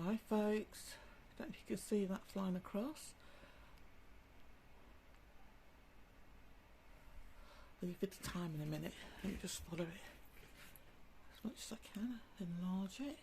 Hi folks, don't know if you can see that flying across. I'll give it the time in a minute. Let me just follow it as much as I can, enlarge it.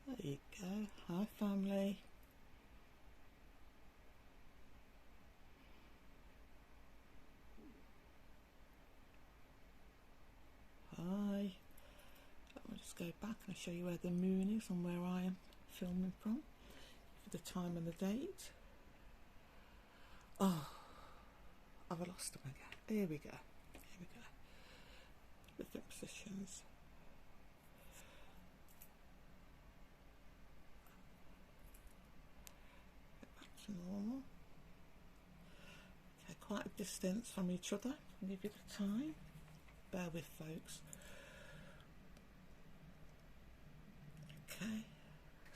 There you go. Hi family. Hi. Let me just go back and show you where the moon is and where I am filming from. For the time and the date. Oh, I've lost them again. Here we go. Here we go. Different positions. Normal. Okay, quite a distance from each other. I'll give you the time. Bear with folks. Okay,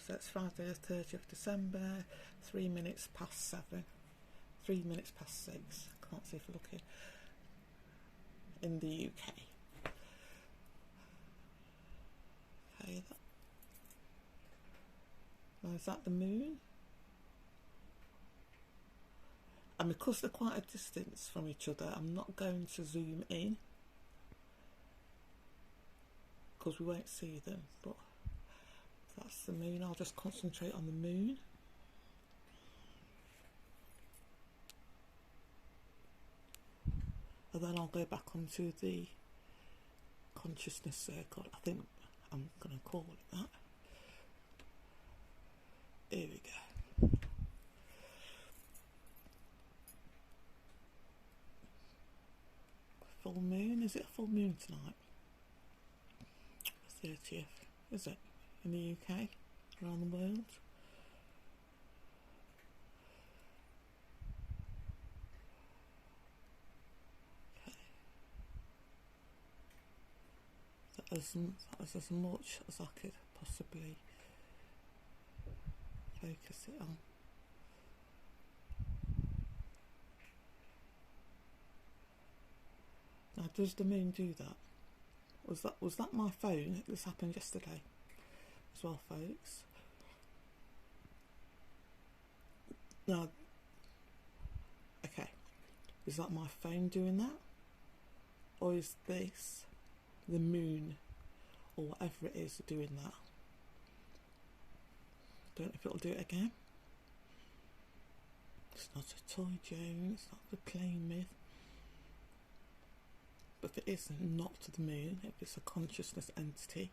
so it's Friday the 30th of December, 3 minutes past 7. 3 minutes past 6. Can't see if you're looking. In the UK. Okay, now is that the moon? And because they're quite a distance from each other, I'm not going to zoom in because we won't see them, but that's the moon. I'll just concentrate on the moon. And then I'll go back onto the consciousness circle. I think I'm going to call it that. Here we go. Full moon. Is it a full moon tonight? The 30th. Is it? In the UK? Around the world? Okay. That is as much as I could possibly focus it on. Now, does the moon do that? Was that my phone? This happened yesterday as well, folks. Now, okay, is that my phone doing that, or is this the moon, or whatever it is, doing that? Don't know if it'll do it again. It's not a toy, Joan. It's not the plane myth. But if it is not the moon, if it's a consciousness entity,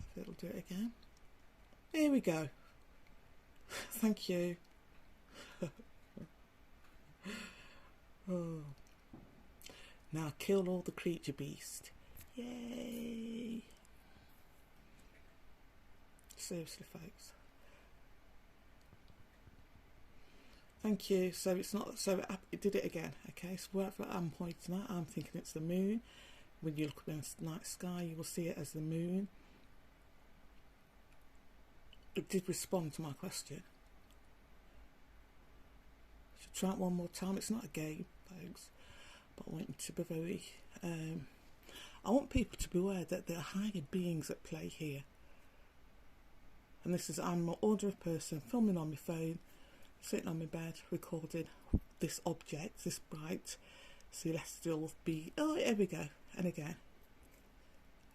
if it'll do it again. Here we go. Thank you. Oh. Now kill all the creature beasts. Yay! Seriously, folks. Thank you. So it's not. So it did it again. Okay. So wherever I'm pointing at, I'm thinking it's the moon. When you look up in the night sky, you will see it as the moon. It did respond to my question. Should try it one more time. It's not a game, folks, but I want you to be very. I want people to be aware that there are higher beings at play here. And this is, I'm an ordinary person filming on my phone, sitting on my bed, recording this object, this bright celestial being. Oh, here we go. And again.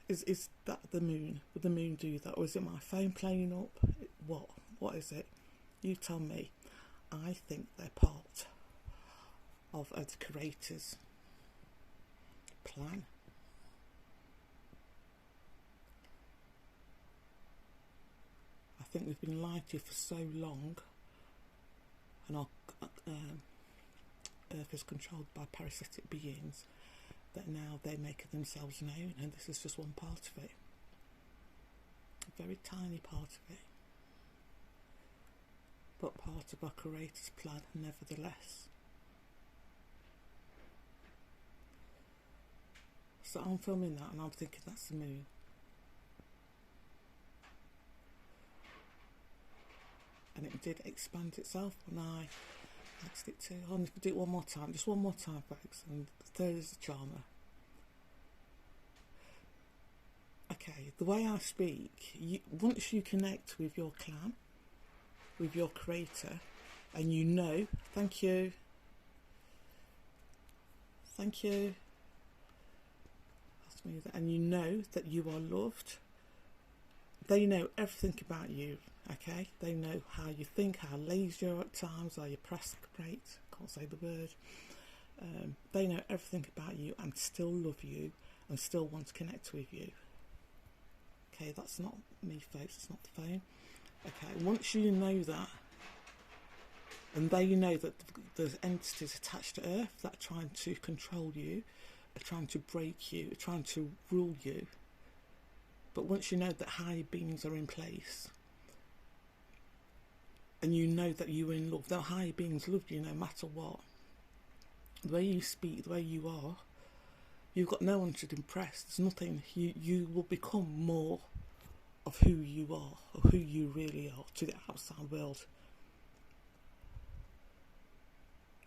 Is that the moon? Would the moon do that? Or is it my phone playing up? What is it? You tell me. I think they're part of a creator's plan. I think we've been lied to for so long, and our Earth is controlled by parasitic beings, that now they make themselves known, and this is just one part of it. A very tiny part of it. But part of our creator's plan, nevertheless. So I'm filming that and I'm thinking that's the moon. and it did expand itself when I asked it to. I'll do it one more time, just one more time, folks, and there is the charmer. Okay, the way I speak, once you connect with your clan, with your creator, and you know, thank you, and you know that you are loved, they know everything about you, okay? They know how you think, how lazy you are at times, how you procrastinate, can't say the word. They know everything about you and still love you and still want to connect with you. Okay, that's not me, folks, it's not the phone. Okay, once you know that, and they know that there's entities attached to Earth that are trying to control you, are trying to break you, are trying to rule you. But once you know that higher beings are in place, and you know that you're in love, the higher beings love you no matter what. The way you speak, the way you are, you've got no one to impress. There's nothing. You will become more of who you are, or who you really are, to the outside world.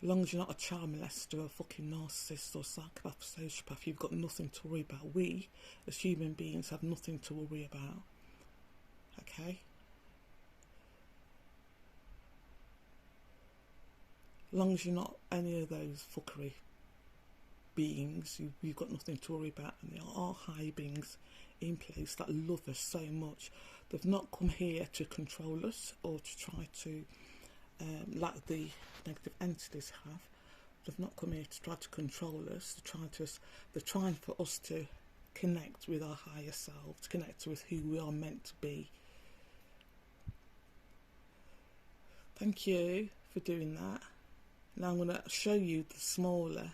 As long as you're not a child molester or a fucking narcissist or psychopath or sociopath, you've got nothing to worry about. We, as human beings, have nothing to worry about. Okay? As long as you're not any of those fuckery beings, you've got nothing to worry about. And there are high beings in place that love us so much. They've not come here to control us or to try to, like the negative entities have. They've not come here to try to control us. They're trying for us to connect with our higher self, to connect with who we are meant to be. Thank you for doing that. Now I'm going to show you the smaller,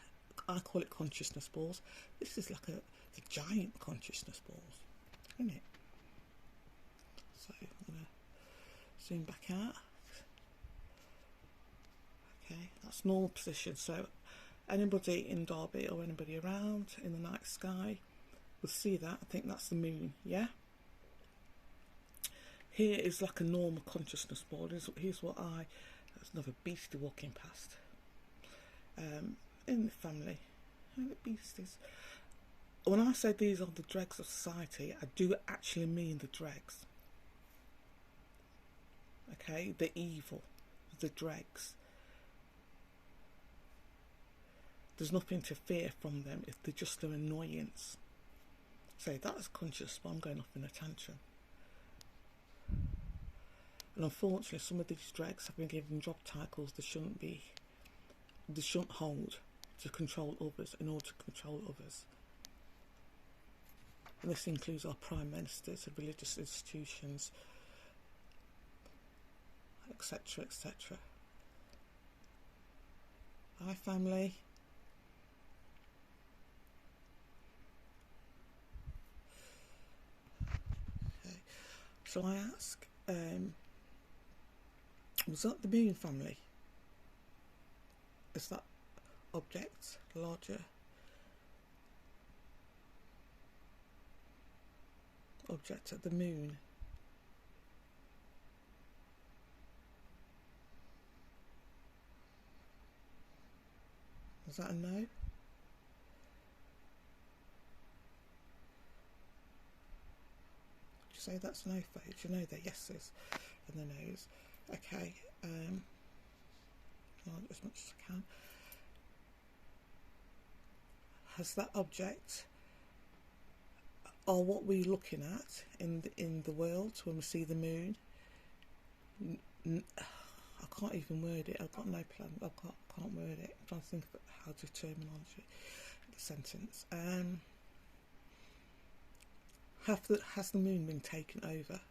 I call it consciousness balls. This is like the giant consciousness balls, isn't it? So I'm going to zoom back out. Okay, that's normal position. So anybody in Derby or anybody around in the night sky will see that. I think that's the moon, yeah? Here is like a normal consciousness ball. Here's what there's another beastie walking past. In the family, the beasties. When I say these are the dregs of society, I do actually mean the dregs. Okay, the evil, the dregs. There's nothing to fear from them if they're just an annoyance. Say that's conscious, but I'm going off in a tantrum. And unfortunately, some of these dregs have been given job titles they shouldn't hold to control others in order to control others. And this includes our prime ministers of religious institutions, etc., etc. Hi, family. Okay. So I ask, was that the moon family? Is that object larger? Object at the moon. Is that a no? Would you say that's no, folks? You know they're yeses and the no's. Okay. As much as I can. Has that object, or what we're looking at in the world when we see the moon? I can't even word it. I've got no plan. I can't word it. I'm trying to think of how to terminology the sentence. Has the moon been taken over?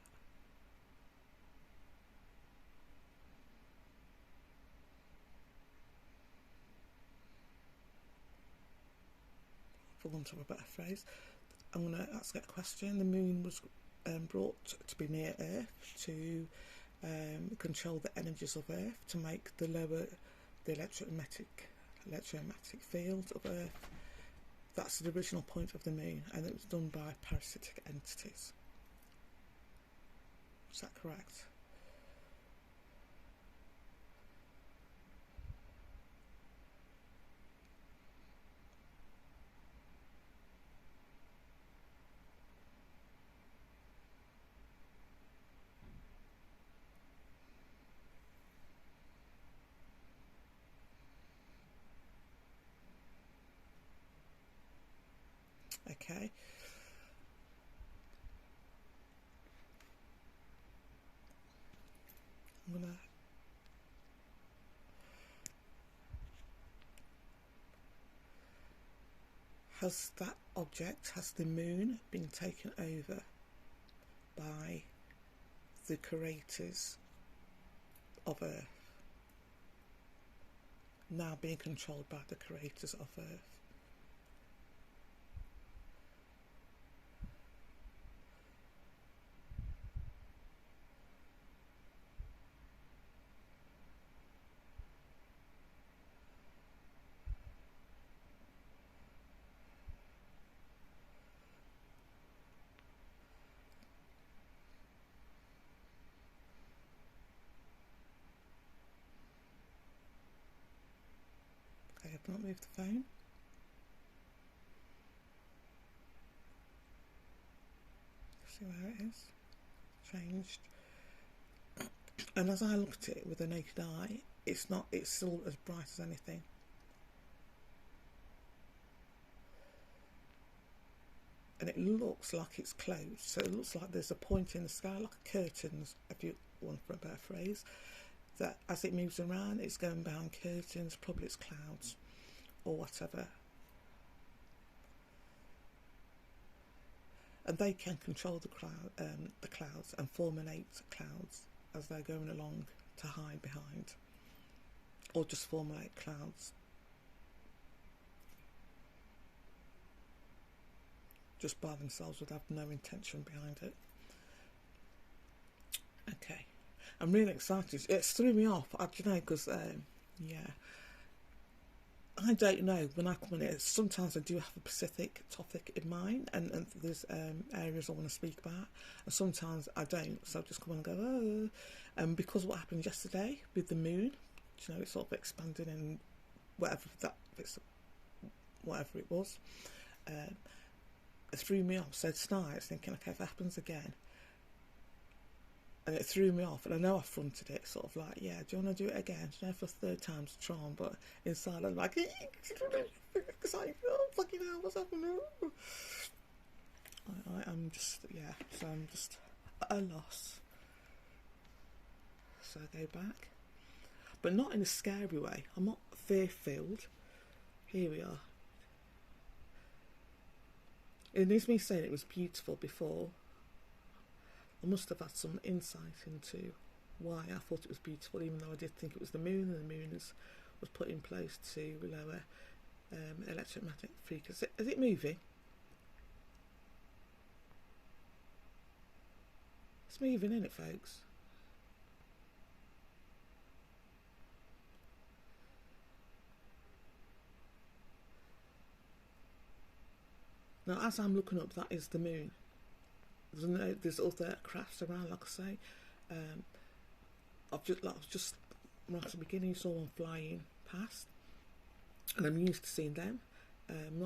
For want of a better phrase, I'm going to ask that question. The moon was brought to be near Earth to control the energies of Earth, to make the electromagnetic field of Earth. That's the original point of the moon, and it was done by parasitic entities. Is that correct? Okay. I'm gonna has the moon been taken over by the creators of Earth, now being controlled by the creators of Earth? Okay, I've not moved the phone. See where it is. Changed. And as I looked at it with the naked eye, it's still as bright as anything. And it looks like it's closed, so it looks like there's a point in the sky, like curtains, if you want for a better phrase, that as it moves around, it's going behind curtains, probably it's clouds or whatever. And they can control the clouds and formulate clouds as they're going along to hide behind, or just formulate clouds just by themselves would have no intention behind it. Okay, I'm really excited. It's threw me off, because yeah, I don't know. When I come in here, sometimes I do have a specific topic in mind, and there's areas I want to speak about, and sometimes I don't. So I just come on and go, oh. And because of what happened yesterday with the moon, it's sort of expanding and whatever it was, it threw me off. So tonight I was thinking, okay, if it happens again, and it threw me off, and I know I fronted it, sort of like, yeah, do you want to do it again? For the third time's a charm, but inside I'm like, excited, oh, fucking hell, what's happening? I'm just, yeah, so I'm just at a loss. So I go back, but not in a scary way. I'm not fear-filled. Here we are. It needs me saying it was beautiful before. I must have had some insight into why I thought it was beautiful, even though I did think it was the moon, and the moon was put in place to lower electromagnetic frequency. Is it moving? It's moving, isn't it, folks? Now, as I'm looking up, that is the moon. There's other crafts around, like I say. I've just right at the beginning saw one flying past, and I'm used to seeing them. Not